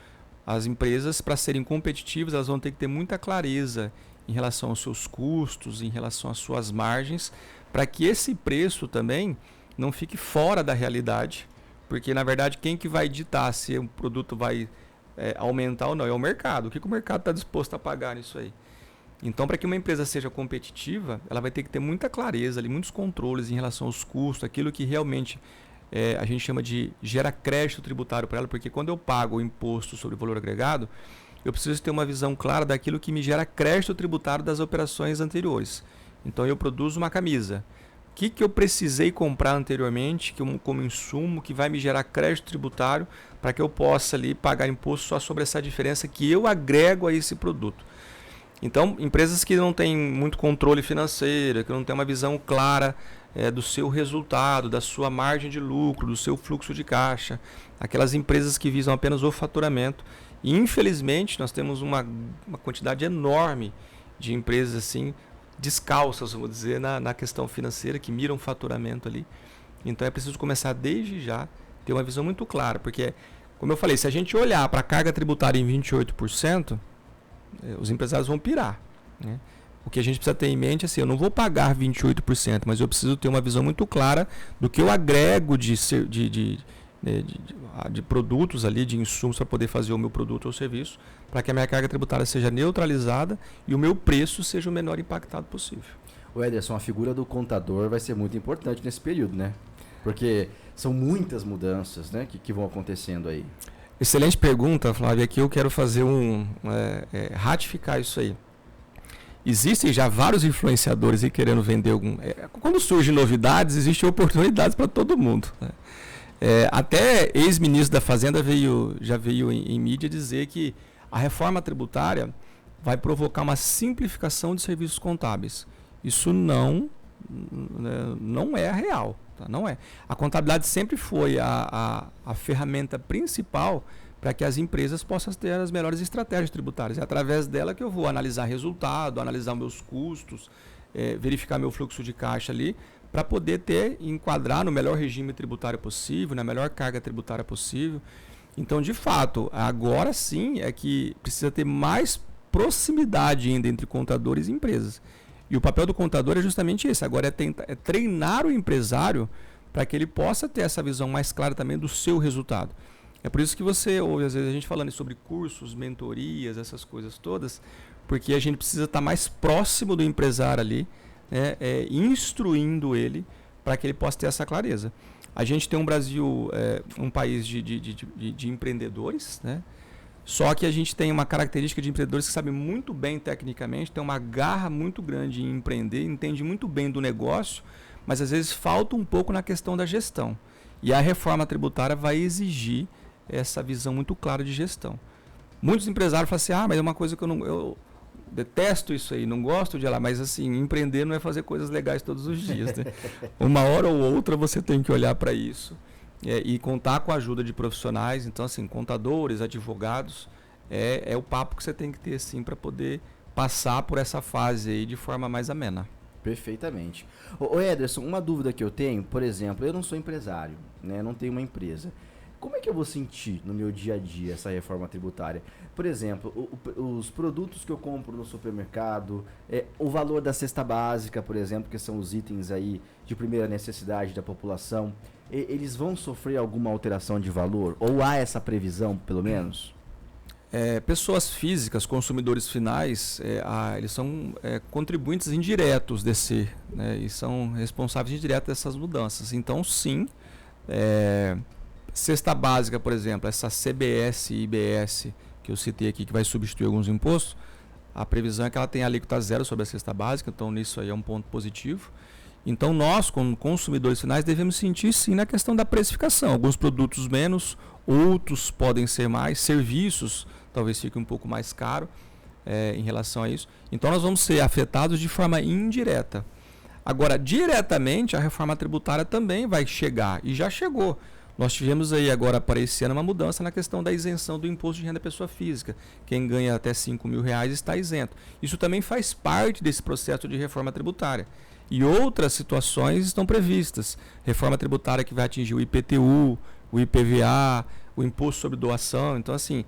As empresas, para serem competitivas, elas vão ter que ter muita clareza em relação aos seus custos, em relação às suas margens, para que esse preço também não fique fora da realidade, porque na verdade quem que vai ditar se um produto vai aumentar ou não é o mercado. O que o mercado está disposto a pagar nisso aí? Então, para que uma empresa seja competitiva, ela vai ter que ter muita clareza, ali, muitos controles em relação aos custos, aquilo que realmente a gente chama de gera crédito tributário para ela, porque quando eu pago o imposto sobre o valor agregado, eu preciso ter uma visão clara daquilo que me gera crédito tributário das operações anteriores. Então, eu produzo uma camisa. O que eu precisei comprar anteriormente como insumo que vai me gerar crédito tributário para que eu possa ali pagar imposto só sobre essa diferença que eu agrego a esse produto? Então, empresas que não têm muito controle financeiro, que não têm uma visão clara do seu resultado, da sua margem de lucro, do seu fluxo de caixa, aquelas empresas que visam apenas o faturamento. E, infelizmente, nós temos uma quantidade enorme de empresas assim, descalças, vamos dizer, na questão financeira, que miram faturamento ali. Então, é preciso começar desde já, ter uma visão muito clara, porque, como eu falei, se a gente olhar para a carga tributária em 28%, os empresários vão pirar, né? O que a gente precisa ter em mente é assim: eu não vou pagar 28%, mas eu preciso ter uma visão muito clara do que eu agrego de produtos ali, de insumos para poder fazer o meu produto ou serviço, para que a minha carga tributária seja neutralizada e o meu preço seja o menor impactado possível. O Ederson, a figura do contador vai ser muito importante nesse período, né? Porque são muitas mudanças, né, que vão acontecendo aí. Excelente pergunta, Flávio. Aqui eu quero fazer ratificar isso aí. Existem já vários influenciadores aí querendo vender algum... quando surgem novidades, existem oportunidades para todo mundo, né? Até ex-ministro da Fazenda já veio em mídia dizer que a reforma tributária vai provocar uma simplificação de serviços contábeis. Isso não é real. Tá? Não é. A contabilidade sempre foi a ferramenta principal para que as empresas possam ter as melhores estratégias tributárias. É através dela que eu vou analisar resultado, analisar meus custos, verificar meu fluxo de caixa ali, para poder enquadrar no melhor regime tributário possível, na melhor carga tributária possível. Então, de fato, agora sim é que precisa ter mais proximidade ainda entre contadores e empresas. E o papel do contador é justamente esse. Agora é treinar o empresário para que ele possa ter essa visão mais clara também do seu resultado. É por isso que você ouve, às vezes, a gente falando sobre cursos, mentorias, essas coisas todas, porque a gente precisa estar mais próximo do empresário ali, né, instruindo ele para que ele possa ter essa clareza. A gente tem um Brasil, um país de empreendedores, né? Só que a gente tem uma característica de empreendedores que sabem muito bem tecnicamente, tem uma garra muito grande em empreender, entende muito bem do negócio, mas às vezes falta um pouco na questão da gestão. E a reforma tributária vai exigir essa visão muito clara de gestão. Muitos empresários falam assim: mas é uma coisa que eu detesto isso aí, não gosto de lá, mas assim, empreender não é fazer coisas legais todos os dias, né? Uma hora ou outra você tem que olhar para isso. E contar com a ajuda de profissionais. Então, assim, contadores, advogados, é o papo que você tem que ter, assim, para poder passar por essa fase aí de forma mais amena. Perfeitamente. Ô Ederson, uma dúvida que eu tenho, por exemplo, eu não sou empresário, né? Não tenho uma empresa. Como é que eu vou sentir no meu dia a dia essa reforma tributária? Por exemplo, os produtos que eu compro no supermercado, o valor da cesta básica, por exemplo, que são os itens aí de primeira necessidade da população, eles vão sofrer alguma alteração de valor? Ou há essa previsão, pelo menos? Pessoas físicas, consumidores finais, eles são contribuintes indiretos desse, né, e são responsáveis indiretos dessas mudanças. Então, sim, Cesta básica, por exemplo, essa CBS e IBS que eu citei aqui, que vai substituir alguns impostos, a previsão é que ela tenha alíquota zero sobre a cesta básica, então nisso aí é um ponto positivo. Então nós, como consumidores finais, devemos sentir sim na questão da precificação. Alguns produtos menos, outros podem ser mais, serviços talvez fique um pouco mais caro em relação a isso. Então nós vamos ser afetados de forma indireta. Agora, diretamente, a reforma tributária também vai chegar, e já chegou. Nós tivemos aí agora para esse ano uma mudança na questão da isenção do imposto de renda da pessoa física. Quem ganha até R$5.000 está isento. Isso também faz parte desse processo de reforma tributária. E outras situações estão previstas. Reforma tributária que vai atingir o IPTU, o IPVA, o imposto sobre doação. Então, assim,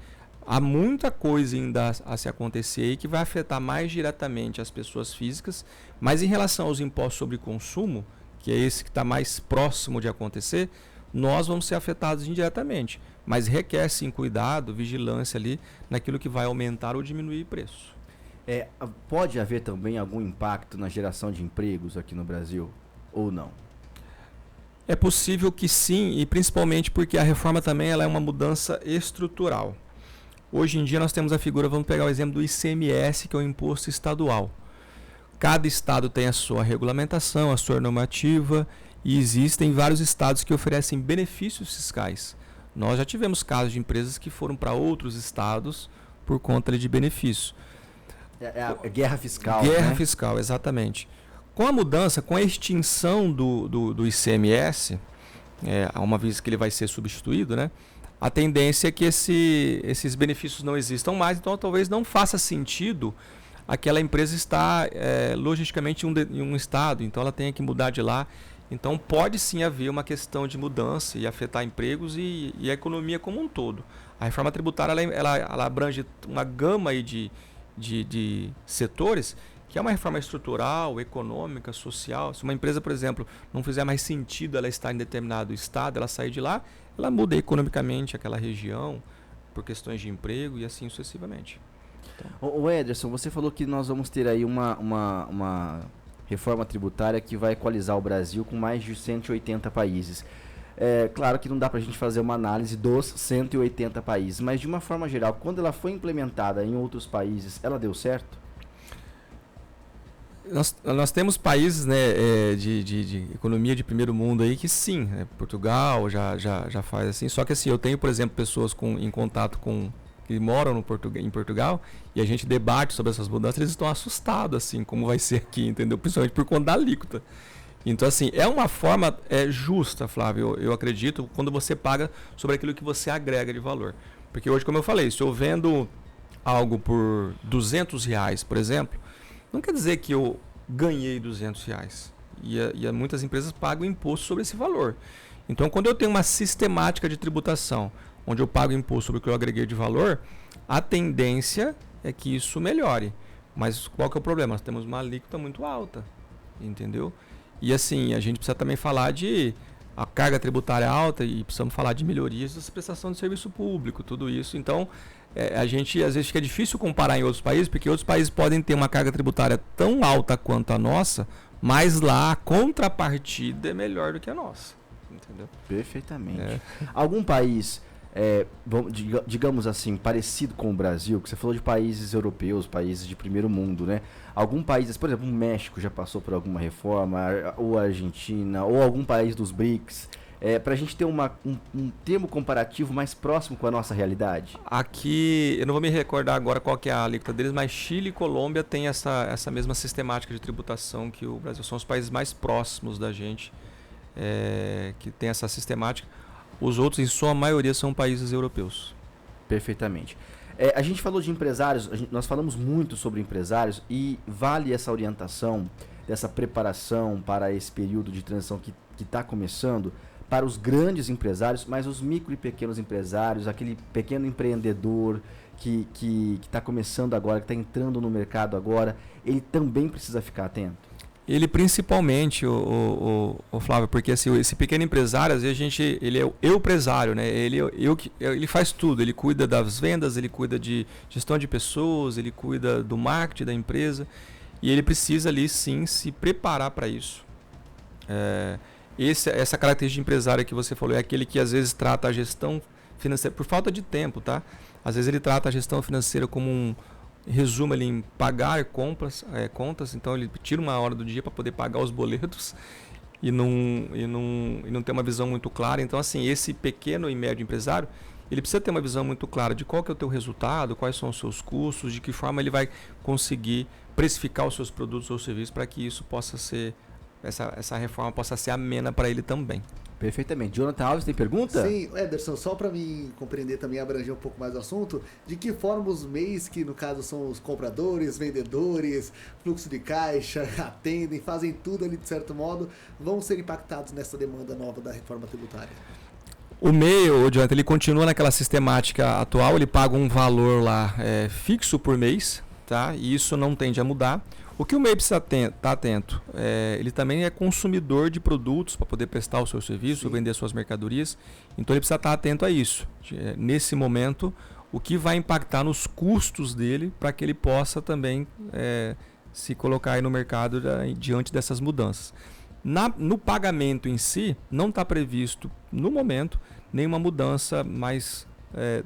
há muita coisa ainda a se acontecer e que vai afetar mais diretamente as pessoas físicas. Mas em relação aos impostos sobre consumo, que é esse que está mais próximo de acontecer, nós vamos ser afetados indiretamente, mas requer sim cuidado, vigilância ali naquilo que vai aumentar ou diminuir o preço. Pode haver também algum impacto na geração de empregos aqui no Brasil ou não? É possível que sim, e principalmente porque a reforma também ela é uma mudança estrutural. Hoje em dia nós temos a figura, vamos pegar o exemplo do ICMS, que é o imposto estadual. Cada estado tem a sua regulamentação, a sua normativa, e existem vários estados que oferecem benefícios fiscais. Nós já tivemos casos de empresas que foram para outros estados por conta de benefício. É guerra fiscal. Guerra né? fiscal, exatamente. Com a mudança, com a extinção do ICMS, uma vez que ele vai ser substituído, né, a tendência é que esses benefícios não existam mais, então talvez não faça sentido aquela empresa estar logisticamente em um estado, então ela tenha que mudar de lá. Então pode sim haver uma questão de mudança e afetar empregos e a economia como um todo. A reforma tributária ela abrange uma gama aí de setores, que é uma reforma estrutural, econômica, social. Se uma empresa, por exemplo, não fizer mais sentido ela estar em determinado estado, ela sair de lá, ela muda economicamente aquela região por questões de emprego e assim sucessivamente. Então. O Ederson, você falou que nós vamos ter aí uma reforma tributária que vai equalizar o Brasil com mais de 180 países. Claro que não dá para a gente fazer uma análise dos 180 países, mas de uma forma geral, quando ela foi implementada em outros países, ela deu certo? Nós temos países, né, de economia de primeiro mundo aí que sim, né, Portugal já faz assim, só que assim, eu tenho, por exemplo, pessoas em contato que moram em Portugal, e a gente debate sobre essas mudanças, eles estão assustados, assim, como vai ser aqui, entendeu? Principalmente por conta da alíquota. Então, assim, é uma forma justa, Flávio, eu acredito, quando você paga sobre aquilo que você agrega de valor. Porque hoje, como eu falei, se eu vendo algo por R$200, por exemplo, não quer dizer que eu ganhei R$200. E muitas empresas pagam imposto sobre esse valor. Então, quando eu tenho uma sistemática de tributação, onde eu pago imposto sobre o que eu agreguei de valor, a tendência é que isso melhore. Mas qual que é o problema? Nós temos uma alíquota muito alta, entendeu? E assim, a gente precisa também falar de a carga tributária alta e precisamos falar de melhorias da prestação de serviço público, tudo isso. Então, a gente às vezes fica difícil comparar em outros países, porque outros países podem ter uma carga tributária tão alta quanto a nossa, mas lá a contrapartida é melhor do que a nossa, entendeu? Perfeitamente. Algum país... digamos assim, parecido com o Brasil, que você falou de países europeus, países de primeiro mundo, né? Algum país, por exemplo, o México já passou por alguma reforma, ou a Argentina, ou algum país dos BRICS, para a gente ter um termo comparativo mais próximo com a nossa realidade? Aqui, eu não vou me recordar agora qual que é a alíquota deles, mas Chile e Colômbia têm essa mesma sistemática de tributação que o Brasil. São os países mais próximos da gente que tem essa sistemática. Os outros, em sua maioria, são países europeus. Perfeitamente. A gente falou de empresários, nós falamos muito sobre empresários e vale essa orientação, dessa preparação para esse período de transição que está começando para os grandes empresários, mas os micro e pequenos empresários, aquele pequeno empreendedor que está começando agora, que está entrando no mercado agora, ele também precisa ficar atento? Ele principalmente, o Flávio, porque assim, esse pequeno empresário, às vezes ele é o empresário, né? Ele faz tudo, ele cuida das vendas, ele cuida de gestão de pessoas, ele cuida do marketing da empresa, e ele precisa ali sim se preparar para isso. essa característica de empresário que você falou é aquele que às vezes trata a gestão financeira, por falta de tempo, tá? Às vezes ele trata a gestão financeira como um resumo ali em pagar contas, então ele tira uma hora do dia para poder pagar os boletos e não ter uma visão muito clara. Então, assim, esse pequeno e médio empresário, ele precisa ter uma visão muito clara de qual que é o teu resultado, quais são os seus custos, de que forma ele vai conseguir precificar os seus produtos ou serviços para que isso possa ser, essa reforma possa ser amena para ele também. Perfeitamente. Jonathan Alves, tem pergunta? Sim, Ederson, só para mim compreender também, abranger um pouco mais o assunto, de que forma os MEIs, que no caso são os compradores, vendedores, fluxo de caixa, atendem, fazem tudo ali de certo modo, vão ser impactados nessa demanda nova da reforma tributária? O MEI, o Jonathan, ele continua naquela sistemática atual, ele paga um valor lá fixo por mês, tá? E isso não tende a mudar. O que o MEI precisa estar atento? Ele também é consumidor de produtos para poder prestar o seu serviço, vender suas mercadorias. Então ele precisa estar atento a isso. Nesse momento, o que vai impactar nos custos dele para que ele possa também se colocar aí no mercado diante dessas mudanças. No pagamento em si, não está previsto, no momento, nenhuma mudança mais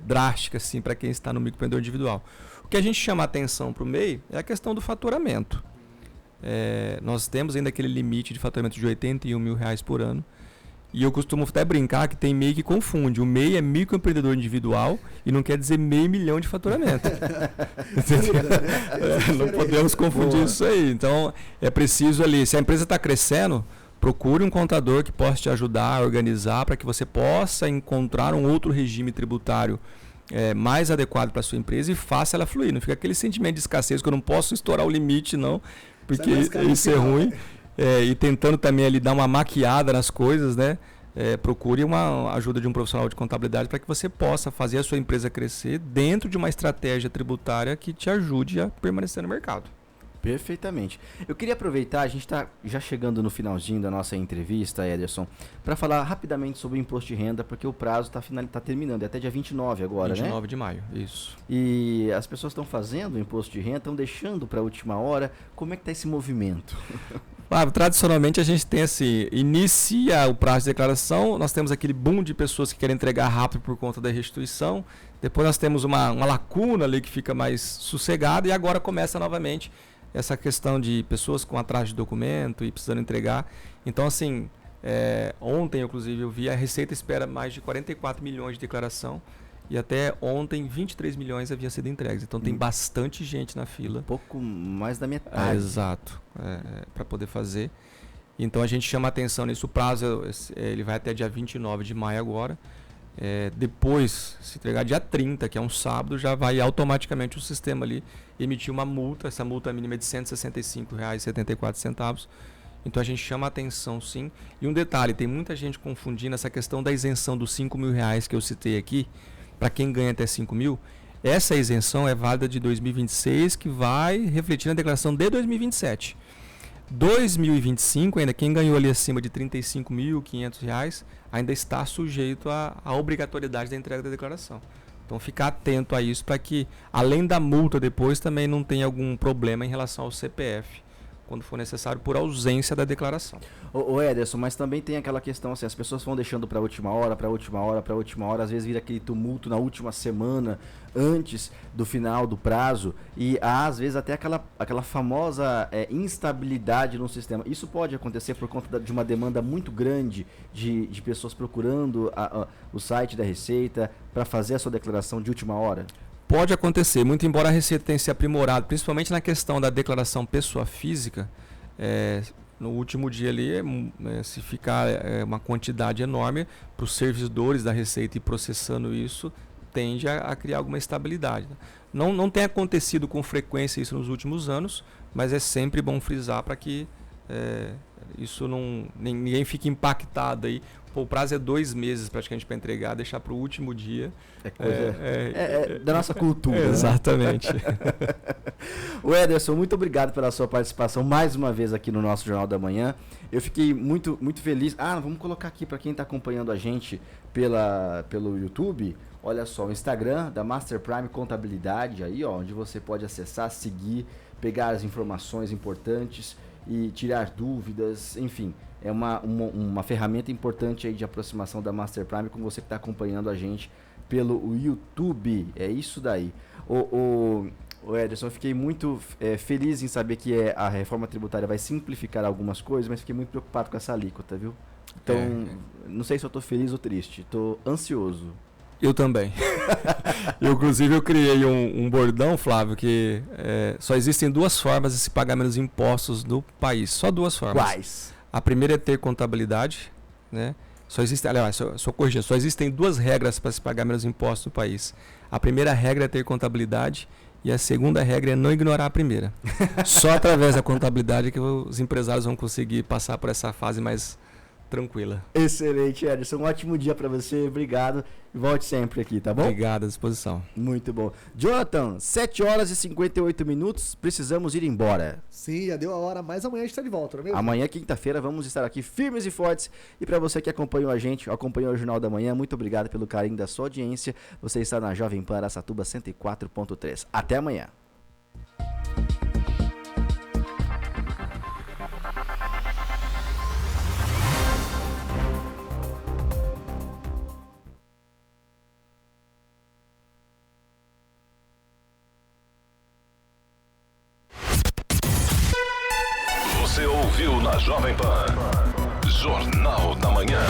drástica assim, para quem está no microempreendedor individual. O que a gente chama a atenção para o MEI é a questão do faturamento. Nós temos ainda aquele limite de faturamento de R$81 mil por ano. E eu costumo até brincar que tem MEI que confunde. O MEI é microempreendedor individual e não quer dizer R$500 mil de faturamento. Não podemos confundir isso aí. Então, é preciso ali, se a empresa está crescendo, procure um contador que possa te ajudar a organizar para que você possa encontrar um outro regime tributário mais adequado para a sua empresa e faça ela fluir. Não fica aquele sentimento de escassez que eu não posso estourar o limite, não, porque isso é ruim. E tentando também ali dar uma maquiada nas coisas, né? Procure uma ajuda de um profissional de contabilidade para que você possa fazer a sua empresa crescer dentro de uma estratégia tributária que te ajude a permanecer no mercado. Perfeitamente. Eu queria aproveitar, a gente está já chegando no finalzinho da nossa entrevista, Ederson, para falar rapidamente sobre o imposto de renda, porque o prazo está terminando, é até dia 29 agora, 29 né? de maio, isso. E as pessoas estão fazendo o imposto de renda, estão deixando para a última hora. Como é que está esse movimento? Tradicionalmente a gente tem assim, inicia o prazo de declaração, nós temos aquele boom de pessoas que querem entregar rápido por conta da restituição, depois nós temos uma lacuna ali que fica mais sossegada e agora começa novamente essa questão de pessoas com atraso de documento e precisando entregar. Então, assim, ontem, inclusive, eu vi a Receita espera mais de 44 milhões de declaração e até ontem 23 milhões haviam sido entregues. Então, tem bastante gente na fila. Um pouco mais da metade. Exato, para poder fazer. Então, a gente chama a atenção nisso. O prazo ele vai até dia 29 de maio agora. Depois, se entregar dia 30, que é um sábado, já vai automaticamente o sistema ali emitir uma multa. Essa multa mínima é de R$ 165,74. Então a gente chama a atenção, sim. E um detalhe, tem muita gente confundindo essa questão da isenção dos R$ 5.000 que eu citei aqui, para quem ganha até 5 mil. Essa isenção é válida de 2026, que vai refletir na declaração de 2027. 2025, ainda quem ganhou ali acima de R$ 35.500 ainda está sujeito à obrigatoriedade da entrega da declaração. Então ficar atento a isso para que, além da multa depois, também não tenha algum problema em relação ao CPF, quando for necessário, por ausência da declaração. Ô Ederson, mas também tem aquela questão assim, as pessoas vão deixando para a última hora, às vezes vira aquele tumulto na última semana, antes do final do prazo, e há às vezes até aquela famosa instabilidade no sistema. Isso pode acontecer por conta de uma demanda muito grande de pessoas procurando o site da Receita para fazer a sua declaração de última hora? Pode acontecer, muito embora a Receita tenha se aprimorado, principalmente na questão da declaração pessoa física, no último dia ali, se ficar uma quantidade enorme para os servidores da Receita e processando isso, tende a criar alguma estabilidade. Não tem acontecido com frequência isso nos últimos anos, mas é sempre bom frisar para que isso ninguém fique impactado aí. O prazo é 2 meses praticamente para entregar, deixar para o último dia. É da nossa cultura. Exatamente. O Ederson, muito obrigado pela sua participação mais uma vez aqui no nosso Jornal da Manhã. Eu fiquei muito, muito feliz. Vamos colocar aqui para quem está acompanhando a gente pelo YouTube. Olha só, o Instagram da Master Prime Contabilidade, aí, onde você pode acessar, seguir, pegar as informações importantes e tirar dúvidas, enfim. É uma ferramenta importante aí de aproximação da Master Prime com você que está acompanhando a gente pelo YouTube. É isso daí. O Ederson, eu fiquei muito feliz em saber que a reforma tributária vai simplificar algumas coisas, mas fiquei muito preocupado com essa alíquota, viu? Então, não sei se eu tô feliz ou triste, tô ansioso. Eu também. Inclusive, eu criei um bordão, Flávio, que só existem 2 formas de se pagar menos impostos no país. Só 2 formas. Quais? A primeira é ter contabilidade, né? Só existem 2 regras para se pagar menos impostos no país. A primeira regra é ter contabilidade e a segunda regra é não ignorar a primeira. Só através da contabilidade que os empresários vão conseguir passar por essa fase mais tranquila. Excelente, Ederson. Um ótimo dia para você. Obrigado. E volte sempre aqui, tá bom? Obrigado, à disposição. Muito bom. Jonathan, 7 horas e 58 minutos. Precisamos ir embora. Sim, já deu a hora, mas amanhã a gente tá de volta, não é mesmo? Amanhã, quinta-feira, vamos estar aqui firmes e fortes. E para você que acompanhou a gente, acompanhou o Jornal da Manhã, muito obrigado pelo carinho da sua audiência. Você está na Jovem Pan Araçatuba 104.3. Até amanhã. Você ouviu na Jovem Pan Jornal da Manhã.